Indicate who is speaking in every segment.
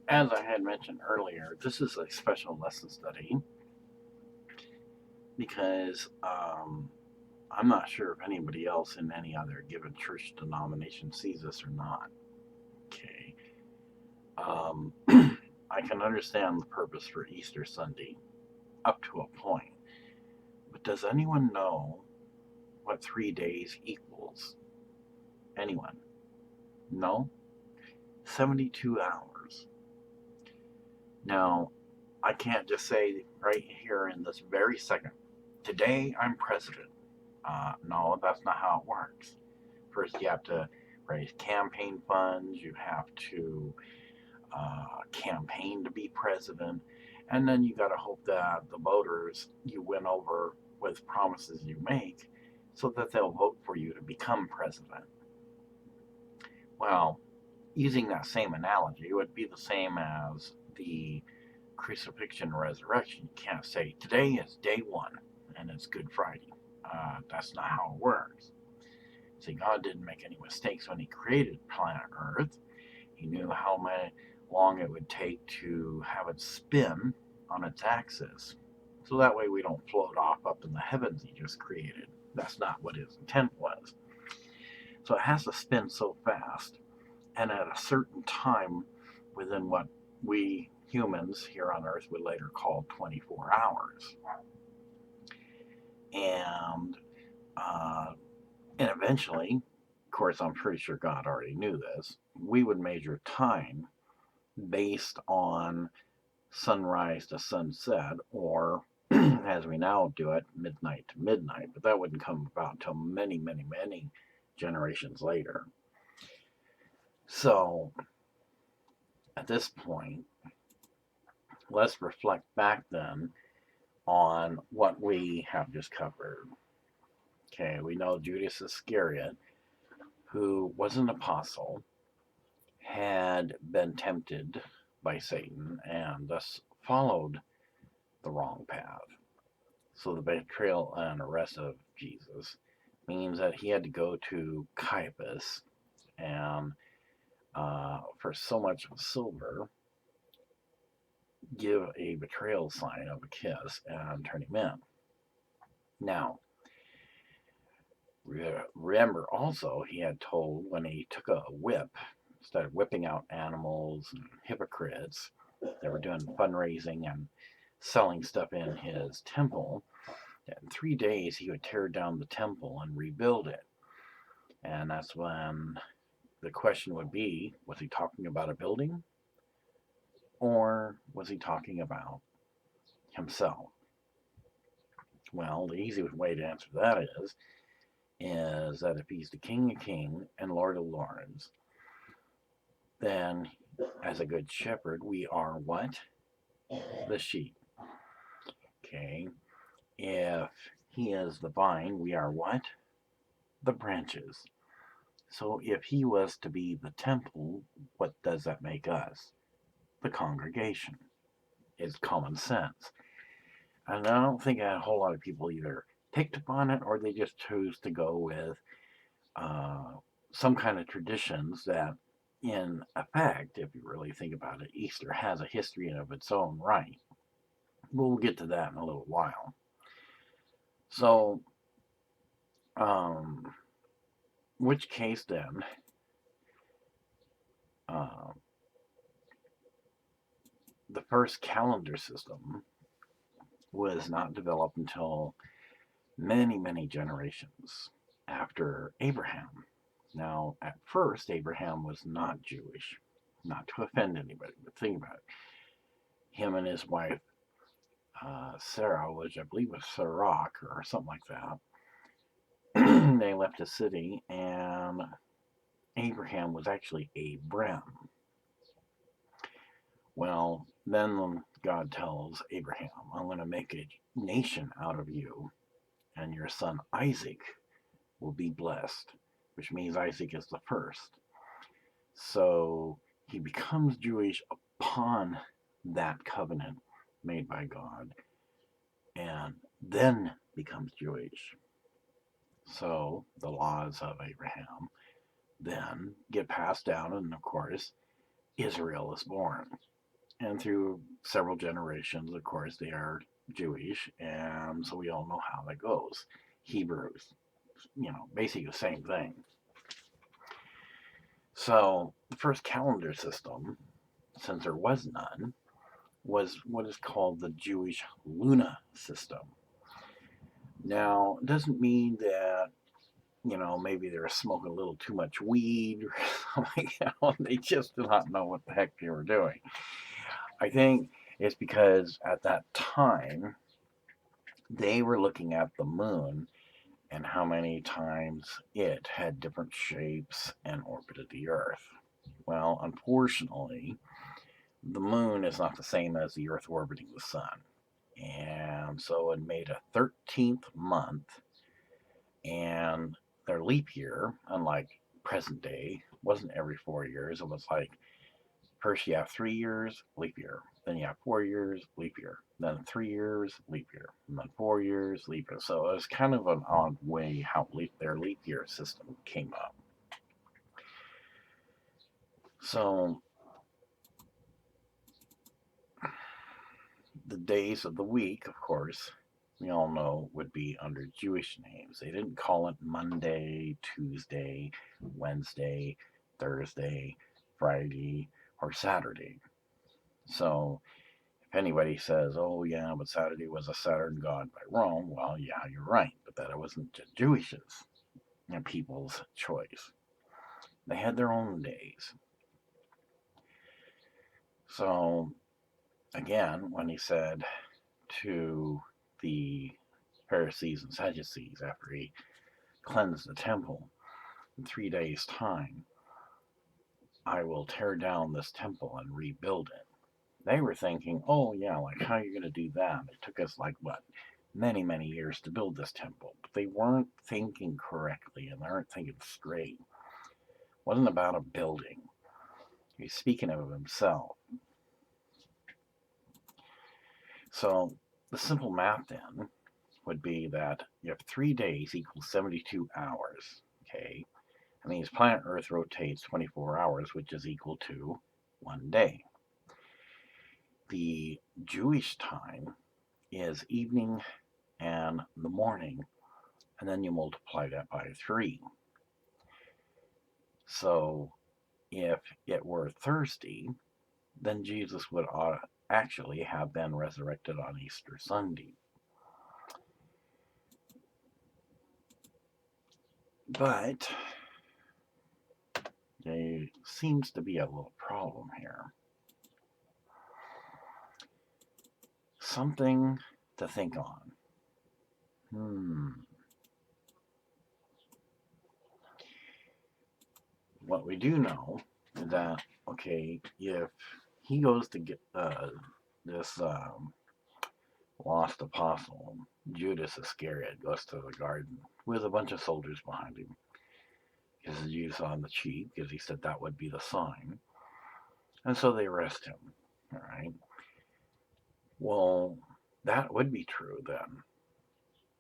Speaker 1: As I had mentioned earlier, this is a special lesson study because I'm not sure if anybody else in any other given church denomination sees this or not. Okay. I can understand the purpose for Easter Sunday up to a point, but does anyone know what 3 days equals? Anyone? No? 72 hours. Now, I can't just say right here in this very second, today I'm president. No, that's not how it works. First, you have to raise campaign funds, you have to campaign to be president, and then you got to hope that the voters you win over with promises you make so that they'll vote for you to become president. Well, using that same analogy, it would be the same as the crucifixion and resurrection. You can't say today is day one and it's Good Friday. That's not how it works. See, God didn't make any mistakes when He created planet Earth. He knew how long it would take to have it spin on its axis. So that way we don't float off up in the heavens He just created. That's not what His intent was. So it has to spin so fast and at a certain time within what we humans here on Earth would later call 24 hours. And eventually, of course, I'm pretty sure God already knew this, we would measure time based on sunrise to sunset, or as we now do it, midnight to midnight. But that wouldn't come about until many, many, many generations later. So, at this point, let's reflect back then on what we have just covered. Okay, we know Judas Iscariot, who was an apostle, had been tempted by Satan and thus followed the wrong path. So the betrayal and arrest of Jesus means that he had to go to Caiaphas and for so much silver give a betrayal sign of a kiss and turn him in. Now, remember also he had told when he took a whip, started whipping out animals and hypocrites that were doing fundraising and selling stuff in his temple, that in 3 days he would tear down the temple and rebuild it. And that's when the question would be, was he talking about a building? Or was he talking about himself? Well, the easy way to answer that is that if he's the King of Kings and Lord of Lords, then as a good shepherd, we are what? The sheep. Okay. If he is the vine, we are what? The branches. So if he was to be the temple, what does that make us? The congregation. It's common sense. And I don't think a whole lot of people either picked up on it or they just chose to go with some kind of traditions that, in effect, if you really think about it, Easter has a history of its own right. We'll get to that in a little while. So, which case then, the first calendar system was not developed until many, many generations after Abraham. Now, at first, Abraham was not Jewish, not to offend anybody, but think about it. him and his wife Sarah, which I believe was Sirach or something like that, they left the city, and Abraham was actually Abram. Well, then God tells Abraham, I'm going to make a nation out of you, and your son Isaac will be blessed, which means Isaac is the first. So he becomes Jewish upon that covenant made by God, and then becomes Jewish. So the laws of Abraham then get passed down, and of course, Israel is born. And through several generations, of course, they are Jewish, and so we all know how that goes. Hebrews, basically the same thing. So the first calendar system, since there was none, was what is called the Jewish Luna system. Now, it doesn't mean that, maybe they were smoking a little too much weed or something. They just did not know what the heck they were doing. I think it's because at that time, they were looking at the moon and how many times it had different shapes and orbited the Earth. Well, unfortunately, the moon is not the same as the Earth orbiting the sun. And so it made a 13th month, and their leap year, unlike present day, wasn't every 4 years. It was like first you have 3 years, leap year. Then you have 4 years, leap year. Then 3 years, leap year. And then 4 years, leap year. So it was kind of an odd way how their leap year system came up. So the days of the week, of course, we all know would be under Jewish names. They didn't call it Monday, Tuesday, Wednesday, Thursday, Friday, or Saturday. So if anybody says, oh yeah, but Saturday was a Saturn god by Rome, well, yeah, you're right, but that wasn't just Jewish's people's choice. They had their own days. So again, when he said to the Pharisees and Saducees after he cleansed the temple in 3 days' time, I will tear down this temple and rebuild it. They were thinking, oh yeah, like how are you going to do that? It took us like what? Many, many years to build this temple. But they weren't thinking correctly, and they weren't thinking straight. It wasn't about a building. He's speaking of himself. So the simple math then would be that you have 3 days equals 72 hours. Okay. That means planet Earth rotates 24 hours, which is equal to 1 day. The Jewish time is evening and the morning, and then you multiply that by 3. So if it were Thursday, then Jesus would actually have been resurrected on Easter Sunday. But there seems to be a little problem here. Something to think on. What we do know is that, okay, if he goes to get this lost apostle, Judas Iscariot, goes to the garden with a bunch of soldiers behind him. His juice on the cheek, because he said that would be the sign. And so they arrest him. All right. Well, that would be true then.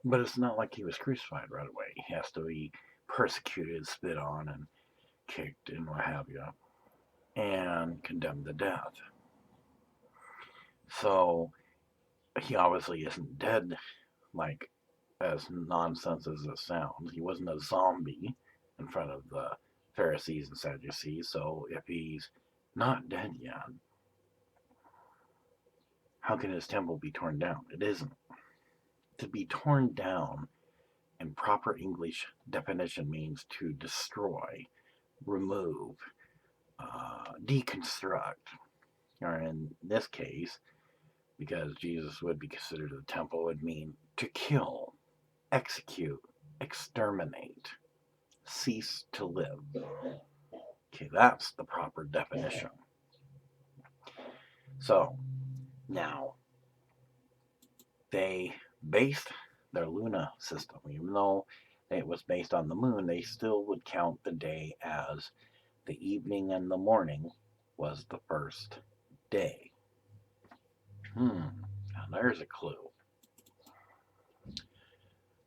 Speaker 1: But it's not like he was crucified right away. He has to be persecuted, spit on, and kicked, and what have you, and condemned to death. So he obviously isn't dead, like as nonsense as it sounds. He wasn't a zombie in front of the Pharisees and Sadducees. So if he's not dead yet, how can his temple be torn down? It isn't. To be torn down in proper English definition means to destroy, remove, deconstruct, or in this case, because Jesus would be considered the temple would mean to kill, execute, exterminate, cease to live. Okay, that's the proper definition. So now they based their Luna system, even though it was based on the moon, they still would count the day as the evening and the morning was the first day. Now there's a clue.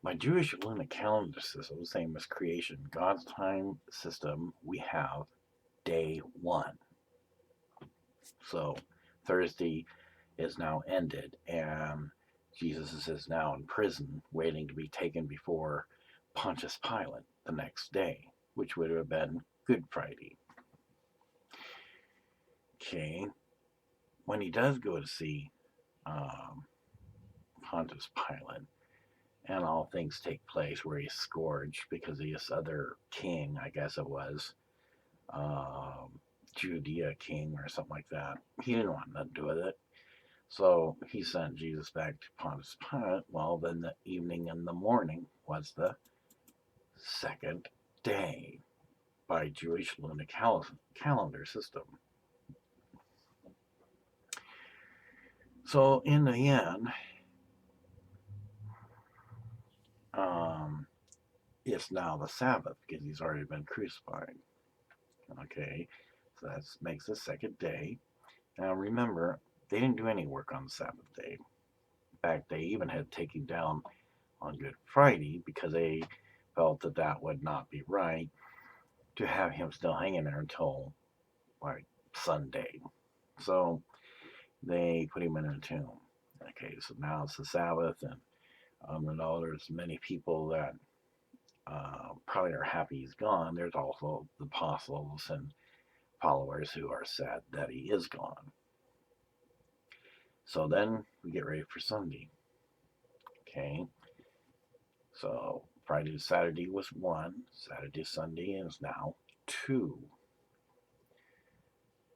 Speaker 1: My Jewish lunar calendar system, the same as creation, God's time system, we have day one. So Thursday is now ended, and Jesus is now in prison, waiting to be taken before Pontius Pilate the next day, which would have been Good Friday. Okay, when he does go to see Pontius Pilate, and all things take place where he's scourged because of this other king, I guess it was, Judea king or something like that. He didn't want nothing to do with it. So he sent Jesus back to Pontius Pilate. Well, then the evening and the morning was the second day by Jewish lunar calendar system. So in the end, it's now the Sabbath because he's already been crucified. Okay, so that makes the second day. Now remember, they didn't do any work on the Sabbath day. In fact, they even had taken down on Good Friday because they felt that that would not be right to have him still hanging there until like Sunday. So they put him in a tomb. Okay, so now it's the Sabbath, and I know there's many people that probably are happy he's gone. There's also the apostles and followers who are sad that he is gone. So then we get ready for Sunday. Okay, so Friday to Saturday was 1, Saturday to Sunday is now 2.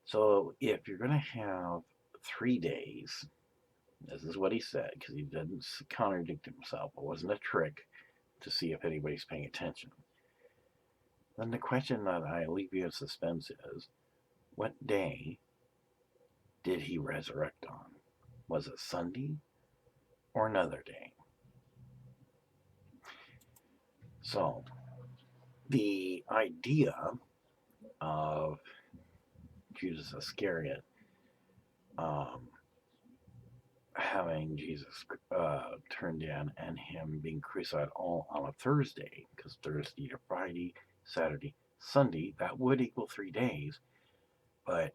Speaker 1: So if you're going to have 3 days, this is what he said, because he didn't contradict himself. It wasn't a trick to see if anybody's paying attention. Then the question that I leave you in suspense is, what day did he resurrect on? Was it Sunday or another day? So, the idea of Judas Iscariot having Jesus turned in and him being crucified all on a Thursday, because Thursday to Friday, Saturday, Sunday, that would equal 3 days, but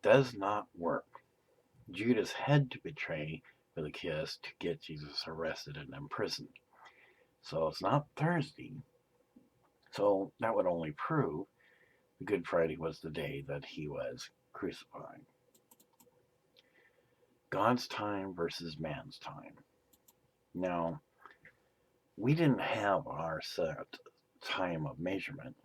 Speaker 1: does not work. Judas had to betray for the kiss to get Jesus arrested and imprisoned. So it's not Thursday. So that would only prove the Good Friday was the day that he was crucified. God's time versus man's time. Now, we didn't have our set time of measurement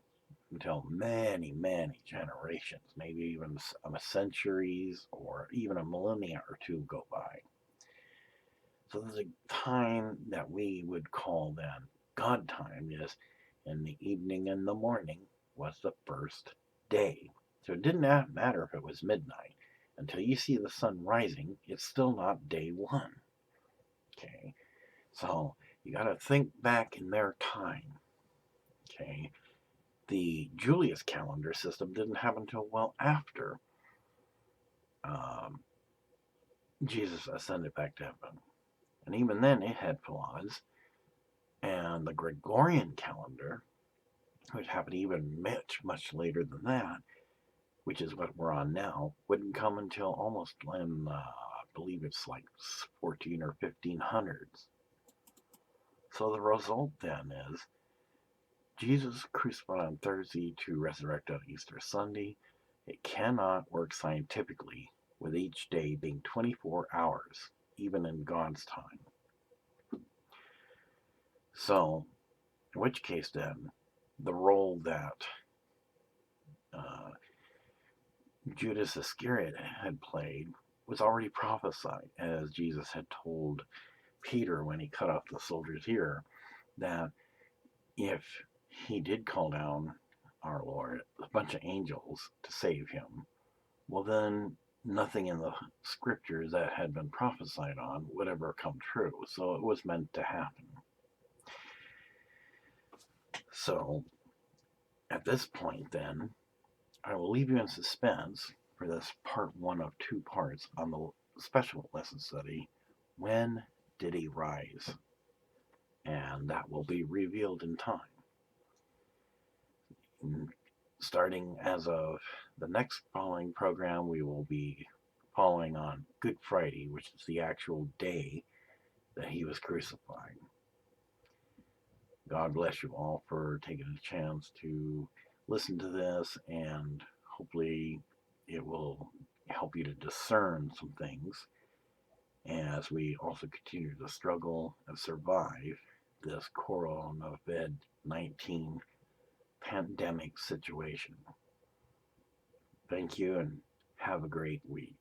Speaker 1: until many, many generations, maybe even centuries or even a millennia or two go by. So there's a time that we would call then God time is in the evening and the morning was the first day. So it didn't matter if it was midnight. Until you see the sun rising, it's still not day one. Okay, so you got to think back in their time. Okay, the Julius calendar system didn't happen until well after Jesus ascended back to heaven. And even then, it had flaws. And the Gregorian calendar, which happened even much, much later than that, which is what we're on now, wouldn't come until almost in, I believe it's like 14 or 1500s. So the result then is Jesus crucified on Thursday to resurrect on Easter Sunday. It cannot work scientifically with each day being 24 hours, even in God's time. So, in which case then, the role that Judas Iscariot had played was already prophesied, as Jesus had told Peter when he cut off the soldier's ear, that if he did call down our Lord, a bunch of angels to save him, well, then nothing in the scriptures that had been prophesied on would ever come true. So it was meant to happen. So at this point, then, I will leave you in suspense for this part 1 of 2 parts on the special lesson study, When Did He Rise? And that will be revealed in time. Starting as of the next following program, we will be following on Good Friday, which is the actual day that he was crucified. God bless you all for taking a chance to listen to this, and hopefully it will help you to discern some things as we also continue to struggle and survive this COVID-19 pandemic situation. Thank you and have a great week.